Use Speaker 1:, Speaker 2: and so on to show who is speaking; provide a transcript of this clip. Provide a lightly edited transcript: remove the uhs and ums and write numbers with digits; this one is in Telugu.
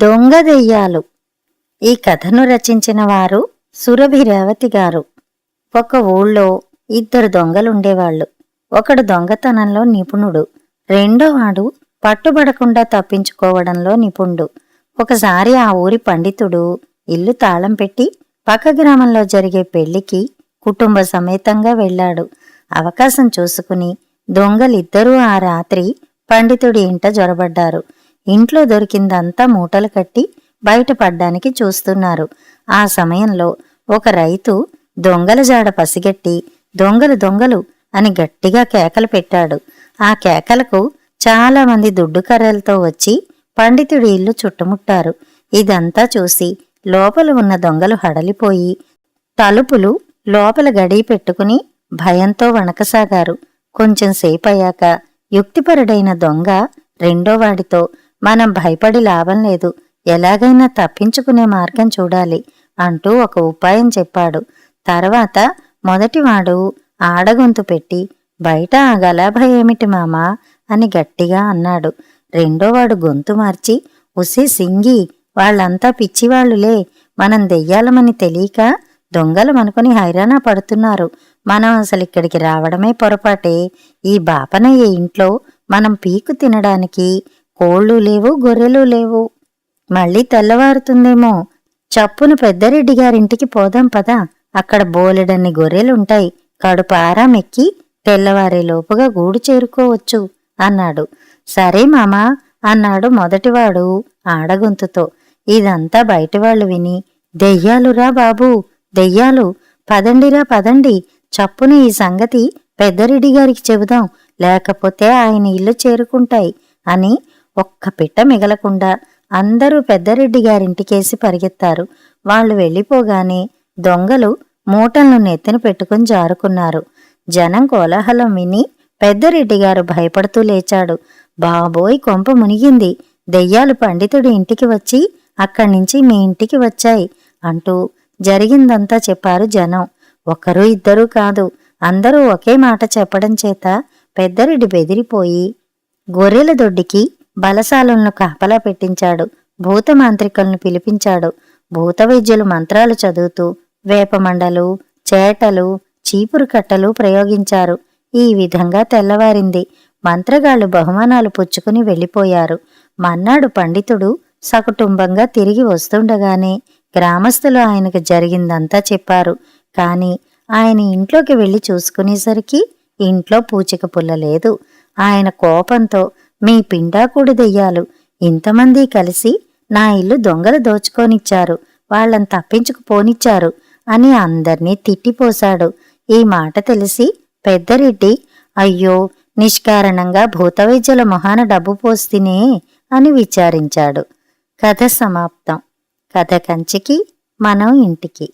Speaker 1: దొంగ దెయ్యాలు. ఈ కథను రచించిన వారు సురభి రేవతి గారు. ఒక ఊళ్ళో ఇద్దరు దొంగలుండేవాళ్లు. ఒకడు దొంగతనంలో నిపుణుడు, రెండోవాడు పట్టుబడకుండా తప్పించుకోవడంలో నిపుణుడు. ఒకసారి ఆ ఊరి పండితుడు ఇల్లు తాళం పెట్టి పక్క గ్రామంలో జరిగే పెళ్లికి కుటుంబ సమేతంగా వెళ్లాడు. అవకాశం చూసుకుని దొంగలిద్దరూ ఆ రాత్రి పండితుడి ఇంట జొరబడ్డారు. ఇంట్లో దొరికిందంతా మూటలు కట్టి బయటపడ్డానికి చూస్తున్నారు. ఆ సమయంలో ఒక రైతు దొంగల జాడ పసిగట్టి దొంగలు దొంగలు అని గట్టిగా కేకలు పెట్టాడు. ఆ కేకలకు చాలామంది దుడ్డుకర్రలతో వచ్చి పండితుడి ఇల్లు చుట్టుముట్టారు. ఇదంతా చూసి లోపల ఉన్న దొంగలు హడలిపోయి తలుపులు లోపల గడియ పెట్టుకుని భయంతో వణకసాగారు. కొంచెం సేపయ్యాక యుక్తిపరుడైన దొంగ రెండోవాడితో, మనం భయపడి లాభం లేదు, ఎలాగైనా తప్పించుకునే మార్గం చూడాలి అంటూ ఒక ఉపాయం చెప్పాడు. తర్వాత మొదటివాడు ఆడగొంతు పెట్టి, బయట ఆ గలాభ ఏమిటి మామా అని గట్టిగా అన్నాడు. రెండోవాడు గొంతు మార్చి, ఉసి సింగి, వాళ్ళంతా పిచ్చివాళ్లులే, మనం దెయ్యాలమని తెలియక దొంగలు అనుకుని హైరానా పడుతున్నారు. మనం అసలిక్కడికి రావడమే పొరపాటే. ఈ బాపనయ్య ఇంట్లో మనం పీకు తినడానికి కోళ్ళు లేవు, గొర్రెలు లేవు. మళ్ళీ తెల్లవారుతుందేమో. చప్పున పెద్దరెడ్డి గారింటికి పోదాం పదా, అక్కడ బోలెడన్ని గొర్రెలుంటాయి. కడుపు ఆరామెక్కి తెల్లవారేలోపుగా గూడు చేరుకోవచ్చు అన్నాడు. సరే మామా అన్నాడు మొదటివాడు ఆడగొంతుతో. ఇదంతా బయటివాళ్లు విని, దెయ్యాలురా బాబూ, దెయ్యాలు, పదండిరా పదండి, చప్పున ఈ సంగతి పెద్దరెడ్డి గారికి చెబుదాం, లేకపోతే ఆయన ఇల్లు చేరుకుంటాయి అని ఒక్క పిట్ట మిగలకుండా అందరూ పెద్దరెడ్డి గారింటికేసి పరిగెత్తారు. వాళ్ళు వెళ్ళిపోగానే దొంగలు మూటలను నెత్తిన పెట్టుకుని జారుకున్నారు. జనం కోలాహలం విని పెద్దరెడ్డి గారు భయపడుతూ లేచాడు. బాబోయ్, కొంప మునిగింది, దెయ్యాలు పండితుడి ఇంటికి వచ్చి అక్కడ్నించి మీ ఇంటికి వచ్చాయి అంటూ జరిగిందంతా చెప్పారు జనం. ఒకరు ఇద్దరూ కాదు, అందరూ ఒకే మాట చెప్పడం చేత పెద్దరెడ్డి బెదిరిపోయి గొర్రెల దొడ్డికి బలశాలను కాపలా పెట్టించాడు. భూతమాంత్రికులను పిలిపించాడు. భూత వైద్యులు మంత్రాలు చదువుతూ వేపమండలు, చేటలు, చీపురు కట్టలు ప్రయోగించారు. ఈ విధంగా తెల్లవారింది. మంత్రగాళ్లు బహుమానాలు పుచ్చుకుని వెళ్ళిపోయారు. మన్నాడు పండితుడు సకుటుంబంగా తిరిగి వస్తుండగానే గ్రామస్తులు ఆయనకు జరిగిందంతా చెప్పారు. కాని ఆయన ఇంట్లోకి వెళ్లి చూసుకునేసరికి ఇంట్లో పూచిక పుల్ల లేదు. ఆయన కోపంతో, మీ పిండాకుడు దెయ్యాలు ఇంతమంది కలిసి నా ఇల్లు దొంగలు దోచుకోనిచ్చారు, వాళ్ళని తప్పించుకుపోనిచ్చారు అని అందర్నీ తిట్టిపోశాడు. ఈ మాట తెలిసి పెద్దరెడ్డి, అయ్యో, నిష్కారణంగా భూతవైద్యుల మొహాన డబ్బు పోస్తినే అని విచారించాడు. కథ సమాప్తం. కథ కంచికి, మనం ఇంటికి.